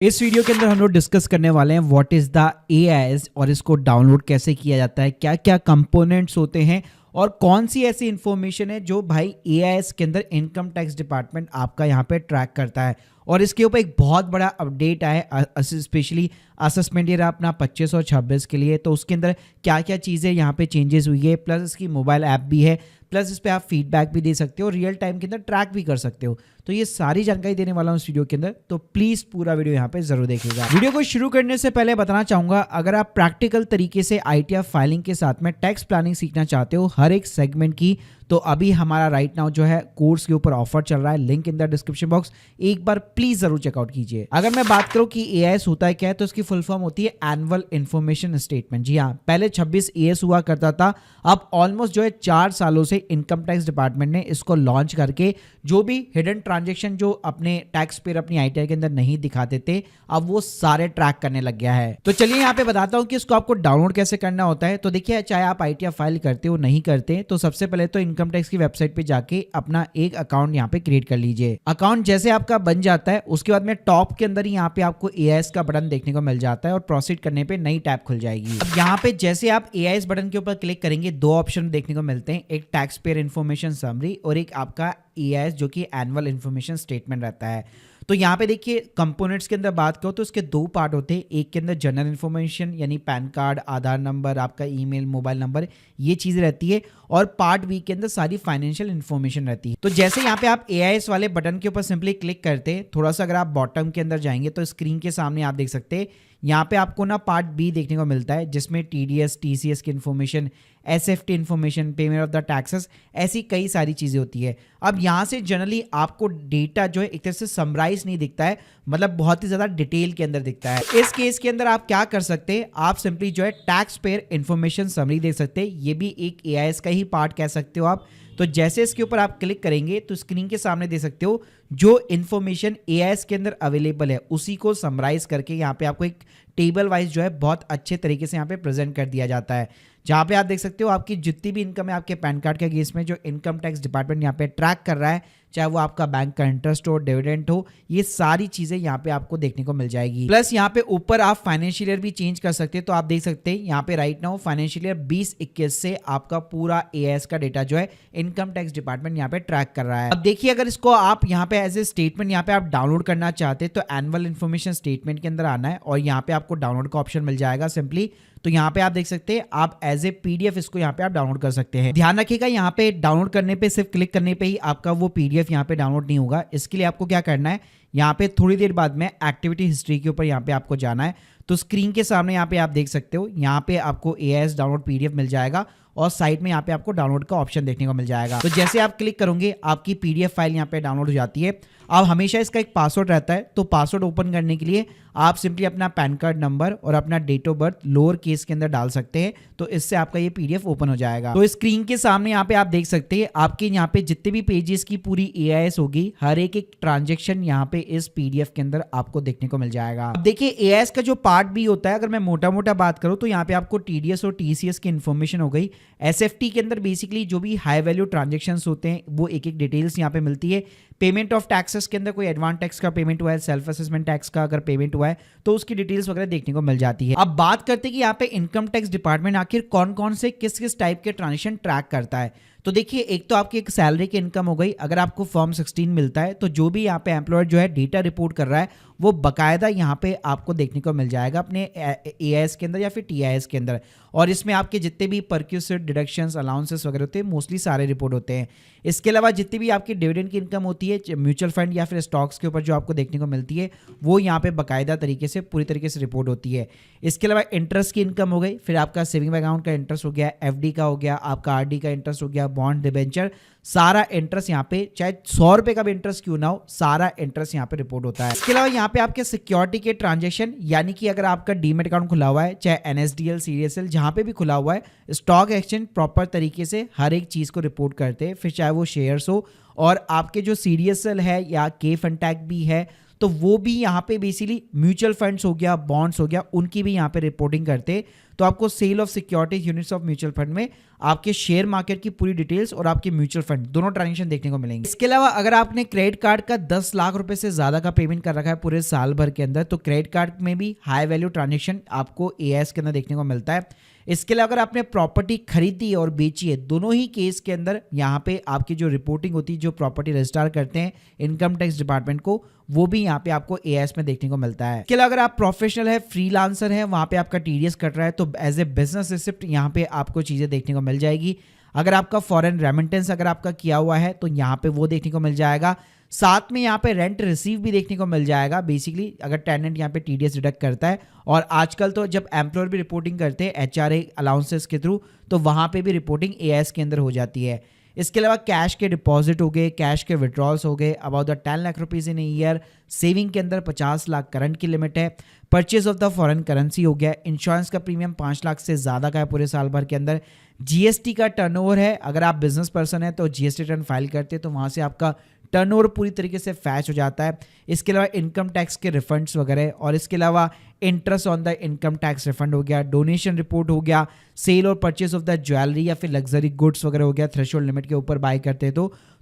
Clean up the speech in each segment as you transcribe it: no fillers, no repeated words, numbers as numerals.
इस वीडियो के अंदर हम लोग डिस्कस करने वाले हैं व्हाट इज़ द एआईएस और इसको डाउनलोड कैसे किया जाता है, क्या क्या कंपोनेंट्स होते हैं और कौन सी ऐसी इंफॉर्मेशन है जो भाई एआईएस के अंदर इनकम टैक्स डिपार्टमेंट आपका यहाँ पे ट्रैक करता है। और इसके ऊपर एक बहुत बड़ा अपडेट आया है स्पेशली असेसमेंट ईयर अपना 25 और 26 के लिए। तो उसके अंदर क्या क्या चीज़ें यहाँ पे चेंजेस हुई है, प्लस इसकी मोबाइल ऐप भी है, प्लस इस पर आप फीडबैक भी दे सकते हो, रियल टाइम के अंदर ट्रैक भी कर सकते हो। तो ये सारी जानकारी देने वाला हूँ इस वीडियो के अंदर, तो प्लीज़ पूरा वीडियो यहाँ पे जरूर देखिएगा। वीडियो को शुरू करने से पहले बताना चाहूँगा, अगर आप प्रैक्टिकल तरीके से आईटीआर फाइलिंग के साथ में टैक्स प्लानिंग सीखना चाहते हो हर एक सेगमेंट की, तो अभी हमारा राइट नाउ जो है कोर्स के ऊपर ऑफर चल रहा है, link in the description box, एक बार प्लीज जरूर चेकआउट कीजिए। अगर मैं बात करूं कि एआईएस होता है क्या है, तो इसकी फुल फॉर्म होती है एनुअल इन्फॉर्मेशन स्टेटमेंट। जी हाँ, पहले 26 एएस हुआ करता था, अब ऑलमोस्ट जो है 4 सालों से इनकम टैक्स डिपार्टमेंट ने इसको लॉन्च करके जो भी हिडन ट्रांजेक्शन जो अपने टैक्स पेयर अपनी आईटीआर के अंदर नहीं दिखाते थे, अब वो सारे ट्रैक करने लग गया है। तो चलिए यहाँ पे बताता हूँ कि इसको आपको डाउनलोड कैसे करना होता है। तो देखिए, चाहे आप आईटीआर फाइल करते हो नहीं करते, तो सबसे पहले तो इनकम टैक्स की वेबसाइट पे जाके अपना एक अकाउंट यहाँ पे क्रिएट कर लीजिए। अकाउंट जैसे आपका बन जाता है, उसके बाद में टॉप के अंदर यहाँ पे आपको एआईएस का बटन देखने को मिल जाता है और प्रोसीड करने पे नई टैब खुल जाएगी। अब यहाँ पे जैसे आप एआईएस बटन के ऊपर क्लिक करेंगे, दो ऑप्शन देखने को मिलते हैं, एक टैक्स पेयर इन्फॉर्मेशन समरी और एक आपका एआईएस जो कि एनुअल इन्फॉर्मेशन स्टेटमेंट रहता है। तो यहाँ पे देखिए, कंपोनेंट्स के अंदर बात करो तो इसके दो पार्ट होते हैं। एक के अंदर जनरल इन्फॉर्मेशन यानी पैन कार्ड, आधार नंबर, आपका ईमेल, मोबाइल नंबर, ये चीज़ रहती है, और पार्ट बी के अंदर सारी फाइनेंशियल इन्फॉर्मेशन रहती है। तो जैसे यहाँ पे आप एआईएस वाले बटन के ऊपर सिंपली क्लिक करते हैं, थोड़ा सा अगर आप बॉटम के अंदर जाएंगे तो स्क्रीन के सामने आप देख सकते हैं, यहाँ पे आपको ना पार्ट बी देखने को मिलता है, जिसमें टीडीएस, टीसीएस की information, SFT information, payment of the taxes, ऐसी कई सारी चीज़ें होती है। अब यहाँ से जनरली आपको डेटा जो है एक तरह से समराइज नहीं दिखता है, मतलब बहुत ही ज़्यादा डिटेल के अंदर दिखता है। इस केस के अंदर आप क्या कर सकते हैं, आप सिंपली जो है टैक्स पेयर इन्फॉर्मेशन समरी देख सकते हैं, ये भी एक एआईएस का ही पार्ट कह सकते हो आप। तो जैसे इसके ऊपर आप क्लिक करेंगे तो स्क्रीन के सामने दे सकते हो जो इन्फॉर्मेशन एआईएस के अंदर अवेलेबल है उसी को समराइज करके यहाँ पे आपको एक टेबल वाइज जो है बहुत अच्छे तरीके से यहाँ पे प्रेजेंट कर दिया जाता है, जहाँ पे आप देख सकते हो आपकी जितनी भी इनकम है आपके पैन कार्ड के अगेंस्ट में जो इनकम टैक्स डिपार्टमेंट यहाँ पे ट्रैक कर रहा है, चाहे वो आपका बैंक का इंटरेस्ट हो, डिविडेंड हो, ये सारी चीजें यहाँ पे आपको देखने को मिल जाएगी। प्लस यहाँ पे ऊपर आप फाइनेंशियल ईयर भी चेंज कर सकते हैं। तो आप देख सकते हैं यहाँ पे राइट नाउ फाइनेंशियल ईयर 2021 से आपका पूरा एआईएस का डेटा जो है इनकम टैक्स डिपार्टमेंट यहाँ पे ट्रैक कर रहा है। अब देखिए, अगर इसको आप यहाँ पे एज ए स्टेटमेंट यहाँ पे आप डाउनलोड करना चाहते हैं, तो एनुअल इन्फॉर्मेशन स्टेटमेंट के अंदर आना है और यहाँ पे आपको डाउनलोड का ऑप्शन मिल जाएगा सिंपली। तो यहाँ पे आप देख सकते हैं, आप एज ए पीडीएफ इसको यहाँ पे आप डाउनलोड कर सकते हैं। ध्यान रखिएगा, यहाँ पे डाउनलोड करने पे सिर्फ क्लिक करने पे ही आपका वो पीडीएफ यहाँ पे डाउनलोड नहीं होगा। इसके लिए आपको क्या करना है, यहाँ पे थोड़ी देर बाद में एक्टिविटी हिस्ट्री के ऊपर यहाँ पे आपको जाना है। तो स्क्रीन के सामने यहाँ पे आप देख सकते हो, यहाँ पे आपको एआईएस डाउनलोड पीडीएफ मिल जाएगा और साइड में यहाँ पे आपको डाउनलोड का ऑप्शन देखने को मिल जाएगा। तो जैसे आप क्लिक करोगे आपकी पीडीएफ फाइल यहाँ पे डाउनलोड हो जाती है। अब हमेशा इसका एक पासवर्ड रहता है, तो पासवर्ड ओपन करने के लिए आप सिंपली अपना पैन कार्ड नंबर और अपना date of birth lower case के अंदर डाल सकते हैं, तो इससे आपका ये पीडीएफ ओपन हो जाएगा। तो स्क्रीन के सामने यहाँ पे आप देख सकते हैं, आपके यहाँ पे जितने भी पेजेस की पूरी एआईएस होगी, हर एक एक ट्रांजेक्शन यहाँ पे इस पीडीएफ के अंदर आपको देखने को मिल जाएगा। अब देखिए, एआईएस का जो पार्ट बी होता है, अगर मैं मोटा मोटा बात करूँ तो यहाँ पे आपको टीडीएस और टीसीएस की इन्फॉर्मेशन हो गई। एसएफटी के अंदर बेसिकली जो भी हाई वैल्यू ट्रांजेक्शंस होते हैं वो एक एक डिटेल्स यहाँ पे मिलती है। पेमेंट ऑफ टैक्सेस के अंदर कोई एडवांस टैक्स का पेमेंट हुआ है, सेल्फ असेसमेंट टैक्स का अगर पेमेंट हुआ है तो उसकी डिटेल्स वगैरह देखने को मिल जाती है। अब बात करते हैं कि यहाँ पे इनकम टैक्स डिपार्टमेंट आखिर कौन कौन से किस किस टाइप के ट्रांजेक्शन ट्रैक करता है। तो देखिए, एक तो आपकी एक सैलरी की इनकम हो गई। अगर आपको फॉर्म 16 मिलता है तो जो भी यहाँ पे एम्प्लॉयर जो है डेटा रिपोर्ट कर रहा है वो बकायदा यहाँ पे आपको देखने को मिल जाएगा अपने एआईएस के अंदर या फिर टीआईएस के अंदर, और इसमें आपके जितने भी परक्यूसिड डिडक्शंस, अलाउंसेस वगैरह होते हैं, मोस्टली सारे रिपोर्ट होते हैं। इसके अलावा जितनी भी आपकी डिविडेंड की इनकम होती है म्यूचुअल फंड या फिर स्टॉक्स के ऊपर जो आपको देखने को मिलती है, वो यहाँ पे बकायदा तरीके से पूरी तरीके से रिपोर्ट होती है। इसके अलावा इंटरेस्ट की इनकम हो गई, फिर आपका सेविंग अकाउंट का इंटरेस्ट हो गया, एफडी का हो गया, आपका आरडी का इंटरेस्ट हो गया, बॉन्ड, डिबेंचर, सारा इंटरेस्ट यहाँ पे, चाहे 100 रुपए का भी इंटरेस्ट क्यों ना हो, सारा इंटरेस्ट यहाँ पे रिपोर्ट होता है। इसके अलावा यहाँ पे आपके सिक्योरिटी के ट्रांजेक्शन, यानी कि अगर आपका डीमेट अकाउंट खुला हुआ है, चाहे एनएसडीएल, सीडीएसएल, जहां पे भी खुला हुआ है, स्टॉक एक्सचेंज प्रॉपर तरीके से हर एक चीज को रिपोर्ट करते हैं, फिर चाहे वो शेयर्स हो, और आपके जो सीडीएसएल है या के फंटैक भी है, तो वो भी यहाँ पे बेसिकली म्यूचुअल फंड्स हो गया, बॉन्ड्स हो गया, उनकी भी यहाँ पे रिपोर्टिंग करते। तो आपको sale of securities units of mutual fund में आपके शेयर मार्केट की पूरी डिटेल्स और आपके म्यूचुअल फंड दोनों ट्रांजेक्शन देखने को मिलेंगे। इसके अलावा अगर आपने क्रेडिट कार्ड का 10 लाख रुपए से ज्यादा का पेमेंट कर रखा है पूरे साल भर के अंदर, तो क्रेडिट कार्ड में भी हाई वैल्यू ट्रांजेक्शन आपको एआईएस के अंदर देखने को मिलता है। इसके अलावा अगर आपने प्रॉपर्टी खरीदी है और बेची है, दोनों ही केस के अंदर यहाँ पे आपकी जो रिपोर्टिंग होती है, जो प्रॉपर्टी रजिस्टर करते हैं इनकम टैक्स डिपार्टमेंट को, वो भी यहाँ पे आपको एआईएस में देखने को मिलता है। इसके अलावा अगर आप प्रोफेशनल है, फ्रीलांसर है, वहां पे आपका टीडीएस कट रहा है, तो एज ए बिजनेस रिसिप्ट यहाँ पे आपको चीजें देखने को मिल जाएगी। अगर आपका फॉरेन रेमिटेंस अगर आपका किया हुआ है तो यहाँ पे वो देखने को मिल जाएगा। साथ में यहाँ पे रेंट रिसीव भी देखने को मिल जाएगा, बेसिकली अगर टेनेंट यहाँ पे टीडीएस डिडक्ट करता है। और आजकल तो जब एम्प्लॉयर भी रिपोर्टिंग करते हैं एचआरए अलाउंसेस के थ्रू, तो वहाँ पे भी रिपोर्टिंग एआईएस के अंदर हो जाती है। इसके अलावा कैश के डिपॉजिट हो गए, कैश के विड्रॉल्स हो गए about the 10 lakh rupees in a year, saving के अंदर 50 लाख करंट की लिमिट है, purchase of the foreign currency हो गया, इंश्योरेंस का प्रीमियम 5 लाख से ज़्यादा का है पूरे साल भर के अंदर, जीएसटी का टर्नओवर है, अगर आप बिजनेस पर्सन है तो जीएसटी रिटर्न फाइल करते हैं तो वहाँ से आपका टर्नओवर पूरी तरीके से फैच हो जाता है। इसके अलावा इनकम टैक्स के रिफंड्स वगैरह, और इसके अलावा interest on the income tax refund हो गया, डोनेशन रिपोर्ट हो गया, सेल और परचेज ऑफ द ज्वेलरी या फिर लग्जरी गुड्स वगैरह हो गया, थ्रेशोल्ड लिमिट के ऊपर बाय करते हैं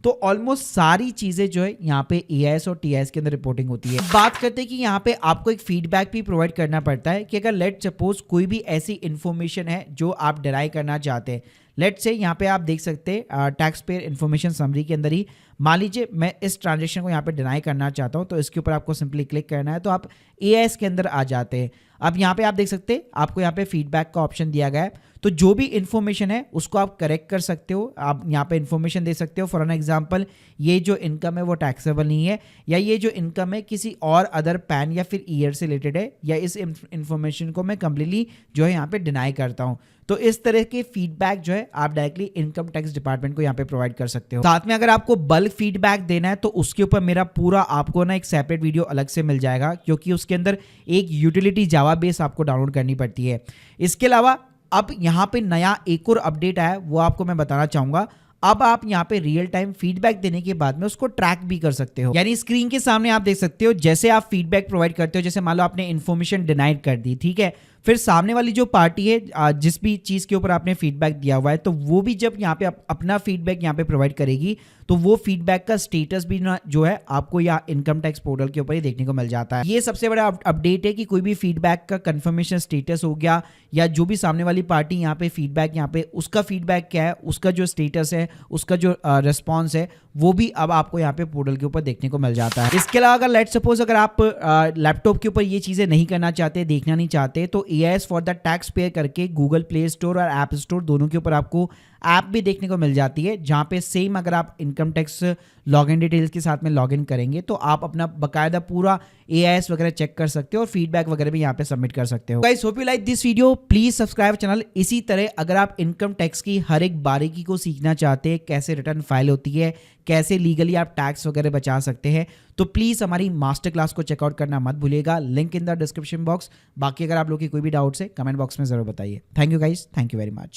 तो ऑलमोस्ट सारी चीजें जो है यहाँ पे एआईएस और टीआईएस के अंदर रिपोर्टिंग होती है। बात करते हैं कि यहाँ पे आपको एक फीडबैक भी प्रोवाइड करना पड़ता है कि अगर लेट सपोज कोई भी ऐसी इंफॉर्मेशन है जो आप डिराइव करना चाहते हैं, लेट से यहाँ पे आप देख सकते हैं टैक्स पेयर इन्फॉर्मेशन समरी के अंदर ही, मान लीजिए मैं इस ट्रांजेक्शन को यहाँ पे डिनाई करना चाहता हूँ, तो इसके ऊपर आपको सिंपली क्लिक करना है, तो आप एआईएस के अंदर आ जाते हैं। अब यहाँ पे आप देख सकते हैं आपको यहाँ पे फीडबैक का ऑप्शन दिया गया है, तो जो भी इन्फॉर्मेशन है उसको आप करेक्ट कर सकते हो, आप यहाँ पे इन्फॉर्मेशन दे सकते हो। फॉर एन एग्जांपल, ये जो इनकम है वो टैक्सेबल नहीं है, या ये जो इनकम है किसी और अदर पैन या फिर ईयर से रिलेटेड है, या इस इन्फॉर्मेशन को मैं कंप्लीटली जो है यहाँ पे डिनाई करता हूँ। तो इस तरह के फीडबैक जो है आप डायरेक्टली इनकम टैक्स डिपार्टमेंट को यहाँ पे प्रोवाइड कर सकते हो। साथ में अगर आपको बल्क फीडबैक देना है तो उसके ऊपर मेरा पूरा आपको ना एक सेपरेट वीडियो अलग से मिल जाएगा, क्योंकि उसके अंदर एक यूटिलिटी जावा बेस आपको डाउनलोड करनी पड़ती है। इसके अलावा अब यहाँ पे नया एक और अपडेट आया, वो आपको मैं बताना चाहूंगा। अब आप यहाँ पे रियल टाइम फीडबैक देने के बाद में उसको ट्रैक भी कर सकते हो, यानी स्क्रीन के सामने आप देख सकते हो जैसे आप फीडबैक प्रोवाइड करते हो, जैसे मान लो आपने इन्फॉर्मेशन डिनाइड कर दी, ठीक है, फिर सामने वाली जो पार्टी है जिस भी चीज के ऊपर आपने फीडबैक दिया हुआ है, तो वो भी जब यहाँ पे अपना फीडबैक यहाँ पे प्रोवाइड करेगी, तो वो फीडबैक का स्टेटस भी ना जो है आपको या इनकम टैक्स पोर्टल के ऊपर ही देखने को मिल जाता है। ये सबसे बड़ा अपडेट है कि कोई भी फीडबैक का कंफर्मेशन स्टेटस हो गया, या जो भी सामने वाली पार्टी यहाँ पे फीडबैक यहाँ पे उसका फीडबैक क्या है, उसका जो स्टेटस है, उसका जो रिस्पॉन्स है, वो भी अब आपको यहाँ पे पोर्टल के ऊपर देखने को मिल जाता है। इसके अलावा अगर लेट सपोज अगर आप लैपटॉप के ऊपर ये चीजें नहीं करना चाहते, देखना नहीं चाहते, तो AIS for the tax payer करके गूगल प्ले स्टोर और ऐप स्टोर दोनों के ऊपर आपको ऐप भी देखने को मिल जाती है, जहां पे सेम अगर आप इनकम टैक्स लॉगिन डिटेल्स के साथ में लॉगिन करेंगे तो आप अपना बकायदा पूरा एआईएस वगैरह चेक कर सकते हो और फीडबैक वगैरह भी यहाँ पे सबमिट कर सकते हो। Guys hope you like this video, please subscribe channel. इसी तरह अगर आप इनकम टैक्स की हर एक बारीकी को सीखना चाहते हैं, कैसे रिटर्न फाइल होती है, कैसे लीगली आप टैक्स वगैरह बचा सकते हैं, तो प्लीज हमारी मास्टर क्लास को चेकआउट करना मत भूलिएगा, link in the description box. बाकी अगर आप लोग की कोई भी डाउट्स है कमेंट बॉक्स में जरूर बताइए। Thank you guys, thank you very much.